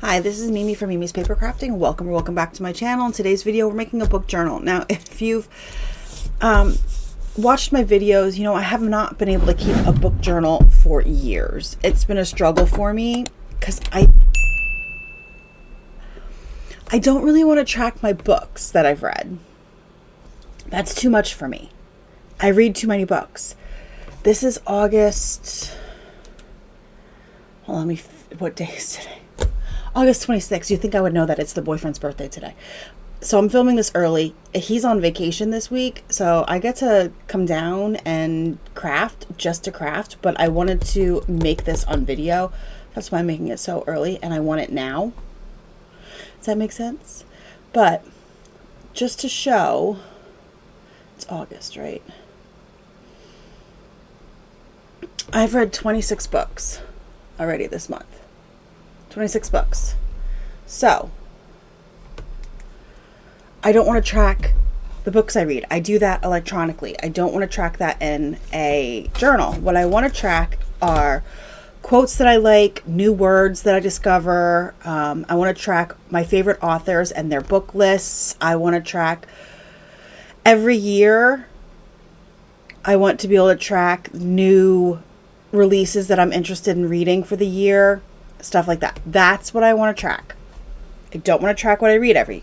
Hi, this is Mimi from Mimi's Paper Crafting. Welcome back to my channel. In today's video, we're making a book journal. Now, if you've watched my videos, you know I have not been able to keep a book journal for years. It's been a struggle for me because I don't really want to track my books that I've read. That's too much for me. I read too many books. This is August. Hold on, what day is today? August 26th. You think I would know that it's the boyfriend's birthday today. So I'm filming this early. He's on vacation this week, so I get to come down and craft, just to craft, but I wanted to make this on video. That's why I'm making it so early, and I want it now. Does that make sense? But just to show, it's August, right? I've read 26 books already this month. 26 books. So, I don't want to track the books I read. I do that electronically. I don't want to track that in a journal. What I want to track are quotes that I like, new words that I discover. I want to track my favorite authors and their book lists. I want to track every year. I want to be able to track new releases that I'm interested in reading for the year. Stuff like that. That's what I want to track. I don't want to track what I read every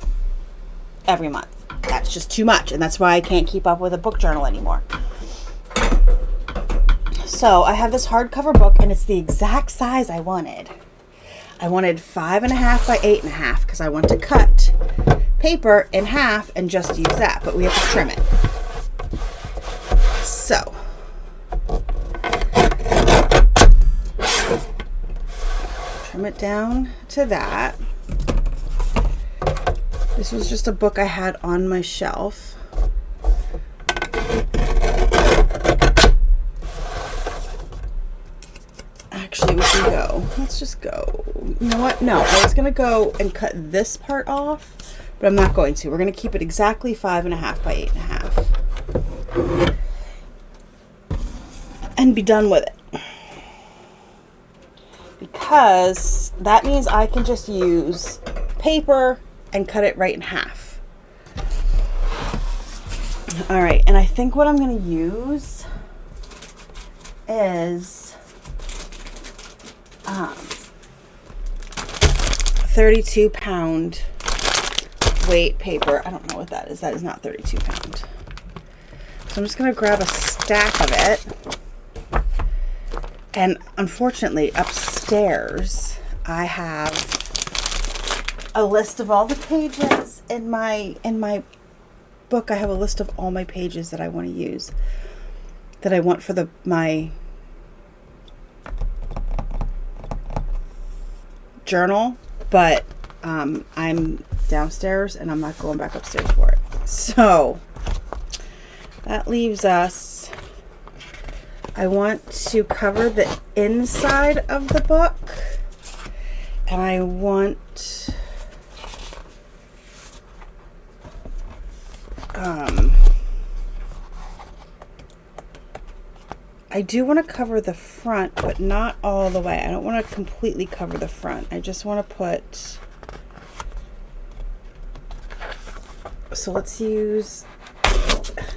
month. That's just too much, and that's why I can't keep up with a book journal anymore. So I have this hardcover book, and it's the exact size I wanted. I wanted 5.5 by 8.5 because I want to cut paper in half and just use that, but we have to trim it. So trim it down to that. This was just a book I had on my shelf. Actually, we can go. Let's just go. You know what? No, I was going to go and cut this part off, but I'm not going to. We're going to keep it exactly 5.5 by 8.5. And be done with it. Because that means I can just use paper and cut it right in half. All right, and I think what I'm going to use is 32-pound weight paper. I don't know what that is. That is not 32 pound. So I'm just going to grab a stack of it. And unfortunately, upstairs, I have a list of all the pages in my book. I have a list of all my pages that I want to use, that I want for my journal, but I'm downstairs and I'm not going back upstairs for it. So that leaves us, I want to cover the inside of the book, and I want I do want to cover the front, but not all the way. I don't want to completely cover the front. I just want to put, so let's use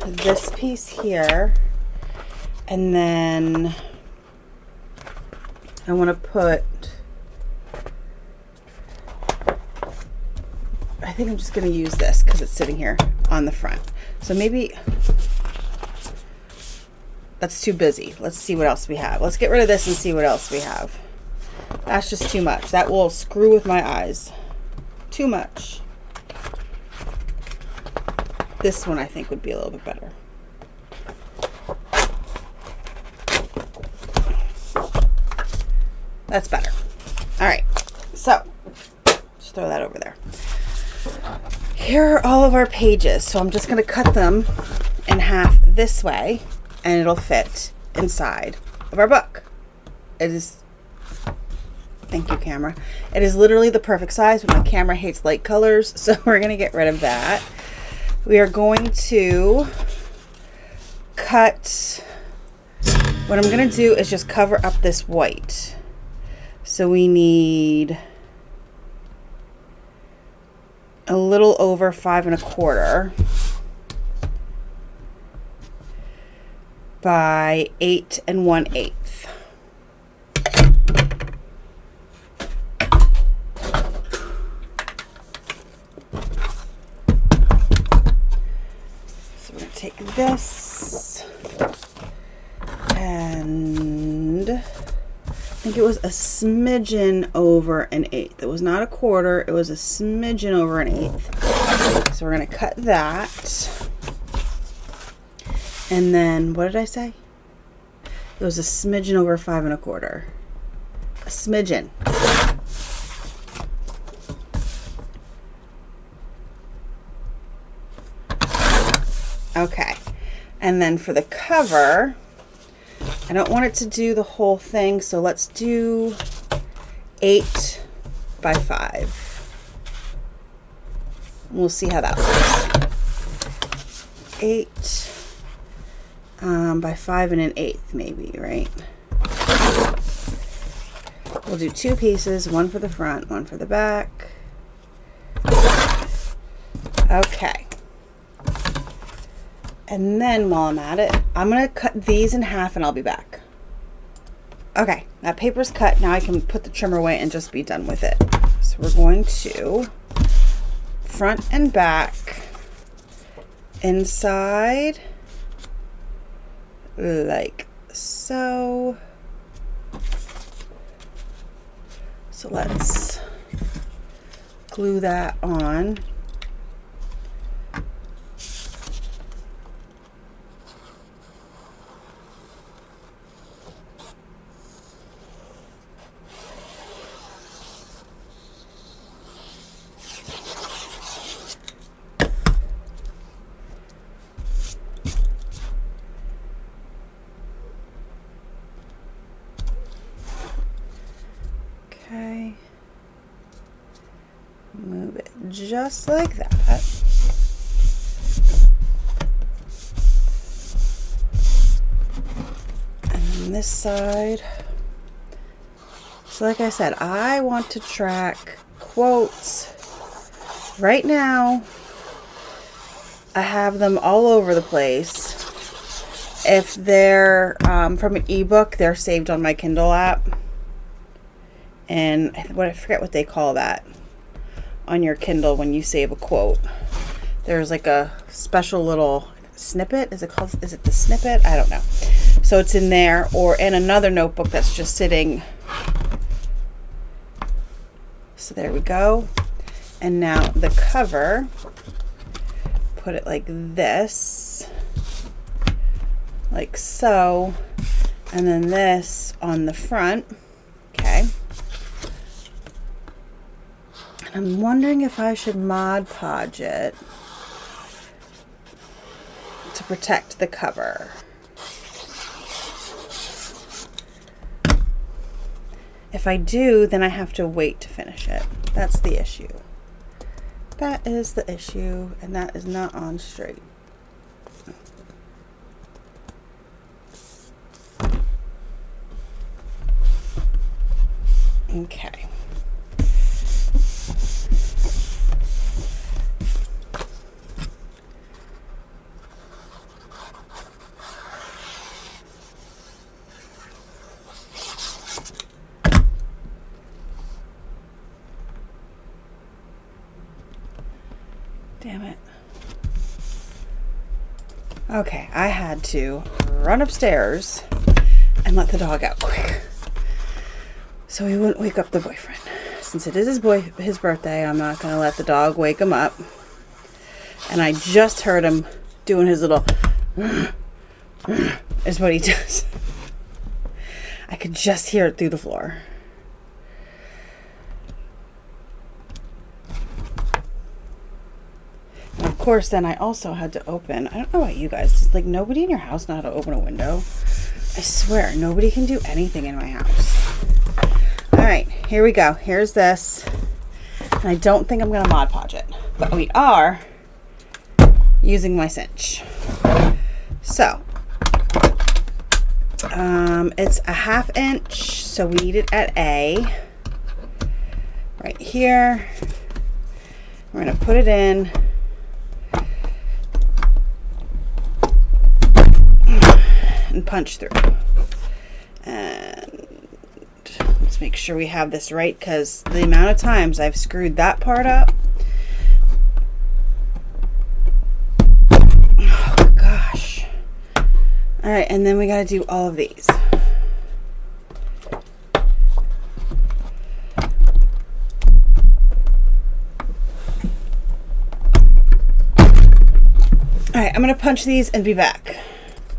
this piece here, and then I want to put, I think I'm just going to use this because it's sitting here on the front. So maybe that's too busy. Let's see what else we have. Let's get rid of this and see what else we have. That's just too much. That will screw with my eyes. Too much. This one I think would be a little bit better. That's better. All right. So just throw that over there. Here are all of our pages. So I'm just going to cut them in half this way, and it'll fit inside of our book. It is, thank you, camera. It is literally the perfect size, but my camera hates light colors, so we're going to get rid of that. We are going to cut, what I'm going to do is just cover up this white. So we need a little over 5 1/4 by 8 1/8. So we're going to take this, and I think it was a smidgen over 1/8. It was not 1/4, it was a smidgen over 1/8. So we're going to cut that. And then, what did I say? It was a smidgen over 5 1/4. A smidgen. Okay. And then for the cover, I don't want it to do the whole thing, so let's do 8 by 5. We'll see how that works. 8 by 5 1/8, maybe, right? We'll do 2 pieces, one for the front, one for the back. Okay. And then while I'm at it, I'm going to cut these in half and I'll be back. Okay, that paper's cut. Now I can put the trimmer away and just be done with it. So we're going to front and back, inside, like so. So let's glue that on. Okay, move it just like that. And then this side. So like I said, I want to track quotes. Right now, I have them all over the place. If they're from an ebook, they're saved on my Kindle app. And I forget what they call that on your Kindle when you save a quote. There's like a special little snippet. Is it the snippet? I don't know. So it's in there, or in another notebook that's just sitting. So there we go. And now the cover, put it like this, like so, and then this on the front. Okay. I'm wondering if I should Mod Podge it to protect the cover. If I do, then I have to wait to finish it. That's the issue. That is the issue, and that is not on straight. Okay. Damn it. Okay, I had to run upstairs and let the dog out quick, so he wouldn't wake up the boyfriend. Since it is his birthday, I'm not going to let the dog wake him up. And I just heard him doing his little is what he does. I could just hear it through the floor. And of course, then I also had to open, I don't know about you guys, does like nobody in your house know how to open a window? I swear, nobody can do anything in my house. All right, here we go. Here's this. And I don't think I'm going to Mod Podge it, but we are using my cinch. So, it's a 1/2 inch, so we need it at A. Right here. We're going to put it in. And punch through. And let's make sure we have this right, because the amount of times I've screwed that part up. Oh gosh. All right, and then we got to do all of these. All right, I'm going to punch these and be back.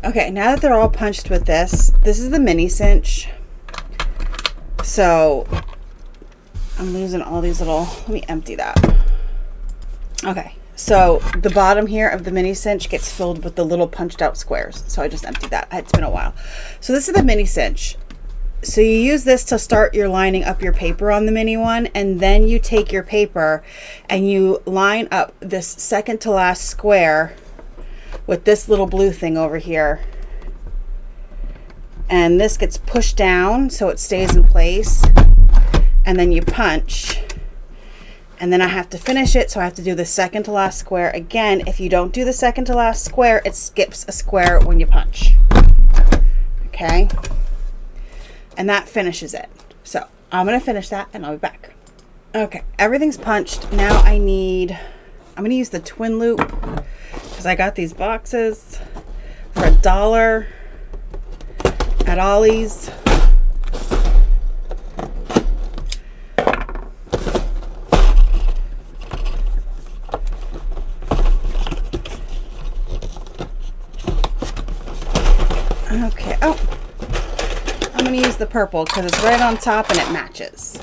Okay, now that they're all punched with this is the mini cinch. So I'm losing all these little, let me empty that. Okay, so the bottom here of the mini cinch gets filled with the little punched out squares. So I just emptied that. It's been a while. So this is the mini cinch. So you use this to start your lining up your paper on the mini one, and then you take your paper and you line up this second to last square with this little blue thing over here, and this gets pushed down so it stays in place, and then you punch, and then I have to finish it, so I have to do the second to last square again. If you don't do the second to last square, it skips a square when you punch. Okay, and that finishes it. So I'm gonna finish that and I'll be back. Okay, everything's punched. Now I'm gonna use the twin loop, because I got these boxes for $1 at Ollie's. Okay, oh, I'm gonna use the purple because it's right on top and it matches.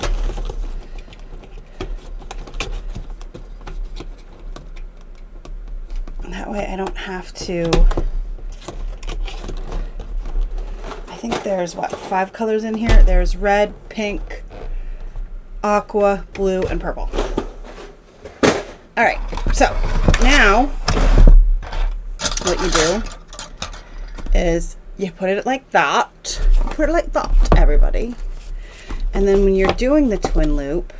That way I don't have to, I think there's what, 5 colors in here. There's red, pink, aqua, blue, and purple. All right, so now what you do is you put it like that. Put it like that, everybody. And then when you're doing the twin loop,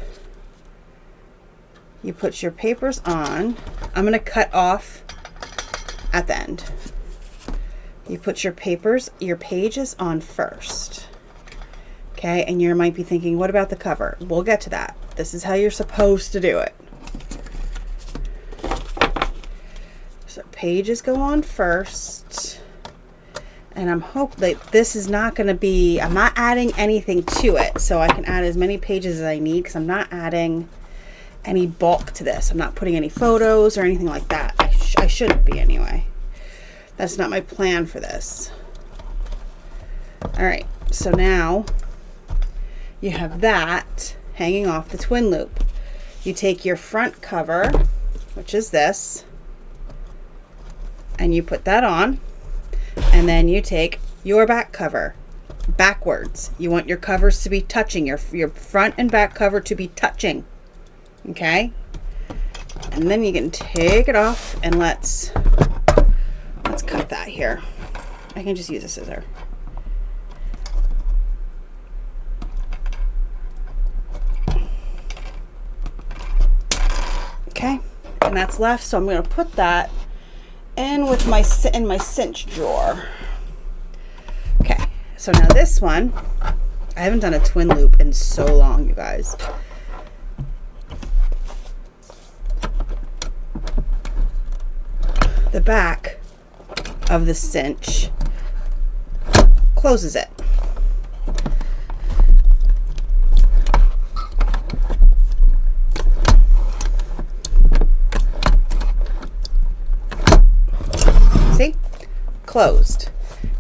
you put your papers on. I'm going to cut off at the end. You put your pages on first. Okay, and you might be thinking, what about the cover? We'll get to that. This is how you're supposed to do it. So pages go on first. And I'm hoping that this is not going to be, I'm not adding anything to it, so I can add as many pages as I need, because I'm not adding any bulk to this. I'm not putting any photos or anything like that. I shouldn't be anyway. That's not my plan for this. All right, so now you have that hanging off the twin loop. You take your front cover, which is this, and you put that on. And then you take your back cover backwards. You want your covers to be touching, your front and back cover to be touching. Okay? And then you can take it off, and let's cut that here. I can just use a scissor. Okay? And that's left, so I'm going to put that in with my cinch drawer. Okay, so now this one, I haven't done a twin loop in so long, you guys. The back of the cinch closes it. See? Closed.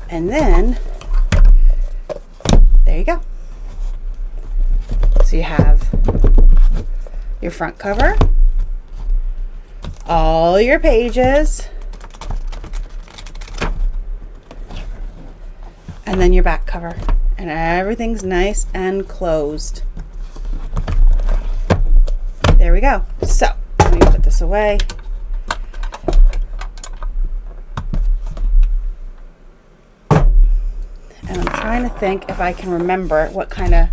And then, there you go. So you have your front cover, all your pages, and then your back cover. And everything's nice and closed. There we go. So, let me put this away. And I'm trying to think if I can remember what I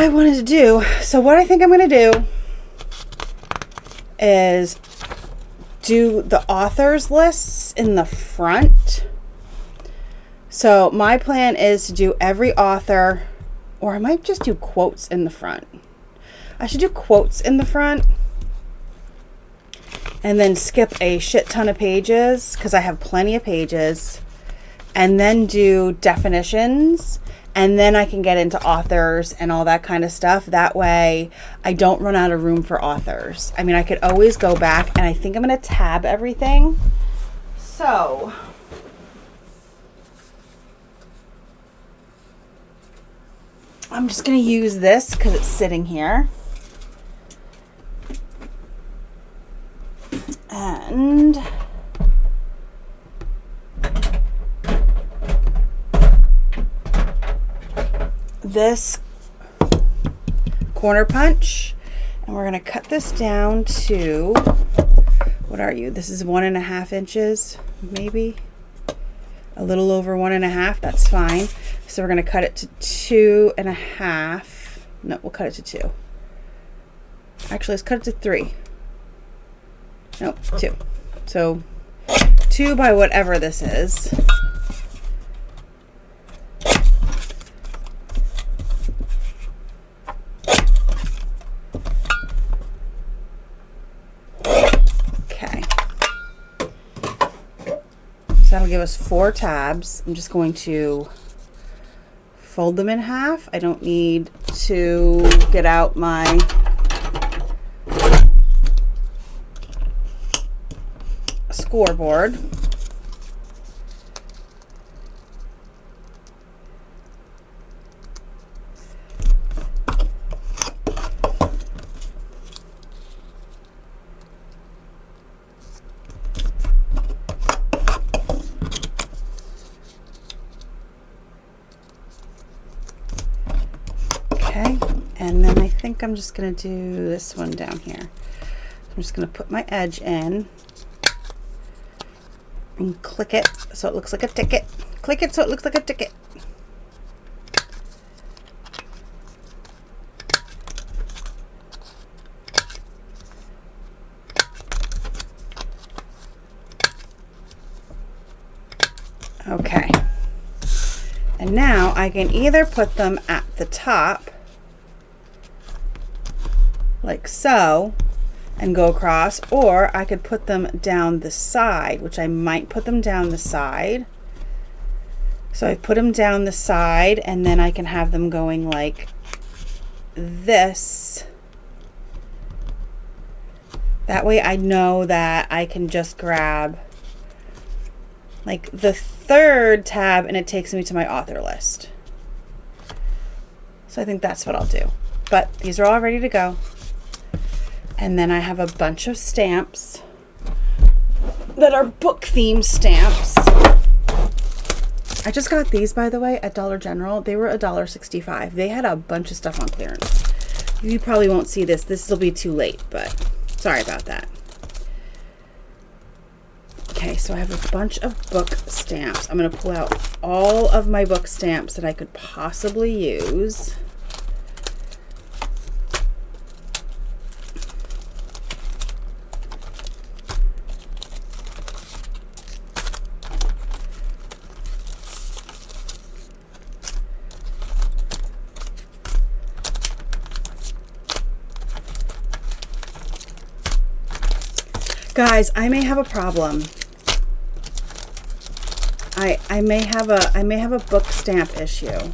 wanted to do. So what I think I'm going to do is do the authors lists in the front. So my plan is to do every author, or I might just do quotes in the front. I should do quotes in the front and then skip a shit ton of pages because I have plenty of pages, and then do definitions, and then I can get into authors and all that kind of stuff. That way I don't run out of room for authors. I mean, I could always go back, and I think I'm going to tab everything. So I'm just going to use this because it's sitting here. And this corner punch, and we're going to cut this down to, what are you? This is 1.5 inches, maybe a little over 1.5. That's fine. So we're going to cut it to 2.5. No, we'll cut it to 2. Actually, let's cut it to 3. Nope, 2. So 2 by whatever this is. Okay. So that'll give us 4 tabs. I'm just going to fold them in half. I don't need to get out my scoreboard. Okay, and then I think I'm just going to do this one down here. I'm just going to put my edge in and click it so it looks like a ticket. Click it so it looks like a ticket. Okay. And now I can either put them at the top, like so, and go across, or I could put them down the side, which I might put them down the side. So I put them down the side, and then I can have them going like this. That way I know that I can just grab like the 3rd tab and it takes me to my author list. So I think that's what I'll do. But these are all ready to go. And then I have a bunch of stamps that are book theme stamps. I just got these, by the way, at Dollar General. They were $1.65. They had a bunch of stuff on clearance. You probably won't see this. This will be too late, but sorry about that. Okay, so I have a bunch of book stamps. I'm going to pull out all of my book stamps that I could possibly use. Guys, I may have a problem. I may have a book stamp issue.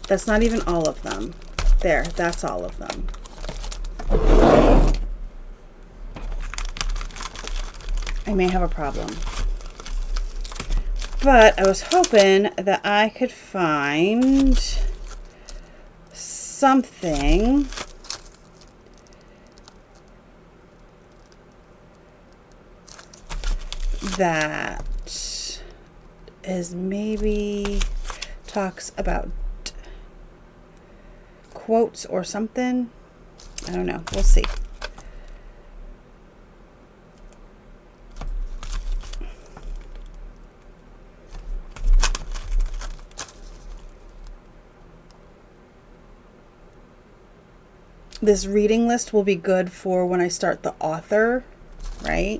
That's not even all of them. There, that's all of them. I may have a problem. But I was hoping that I could find something that is maybe talks about quotes or something. I don't know. We'll see. this reading list will be good for when I start the author, right?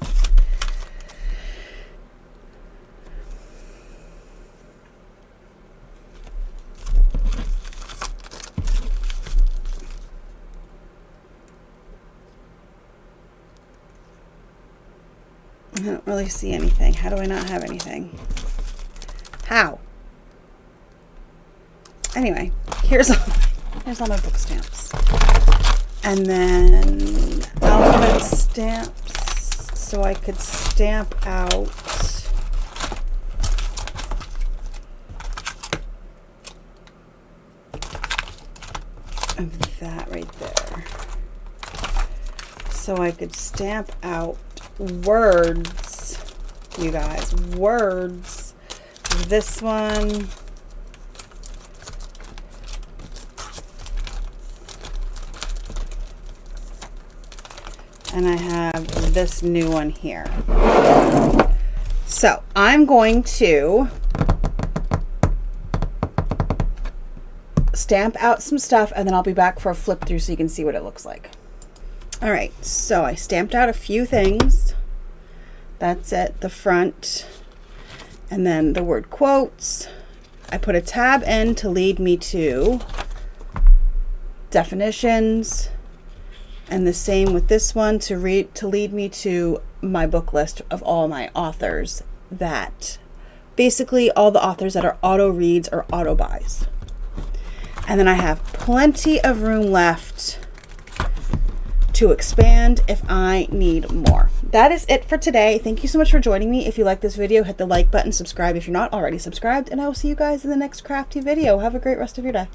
I don't really see anything. How do I not have anything? How? Anyway, here's all my book stamps. And then alphabet stamps, so I could stamp out of that right there. So I could stamp out words, you guys, words. This one. And I have this new one here. So I'm going to stamp out some stuff and then I'll be back for a flip through so you can see what it looks like. All right, so I stamped out a few things. That's it, the front. And then the word quotes. I put a tab in to lead me to definitions. And the same with this one to lead me to my book list of all my authors, that basically all the authors that are auto reads or auto buys. And then I have plenty of room left to expand if I need more. That is it for today. Thank you so much for joining me. If you like this video, hit the like button, subscribe if you're not already subscribed, and I will see you guys in the next crafty video. Have a great rest of your day.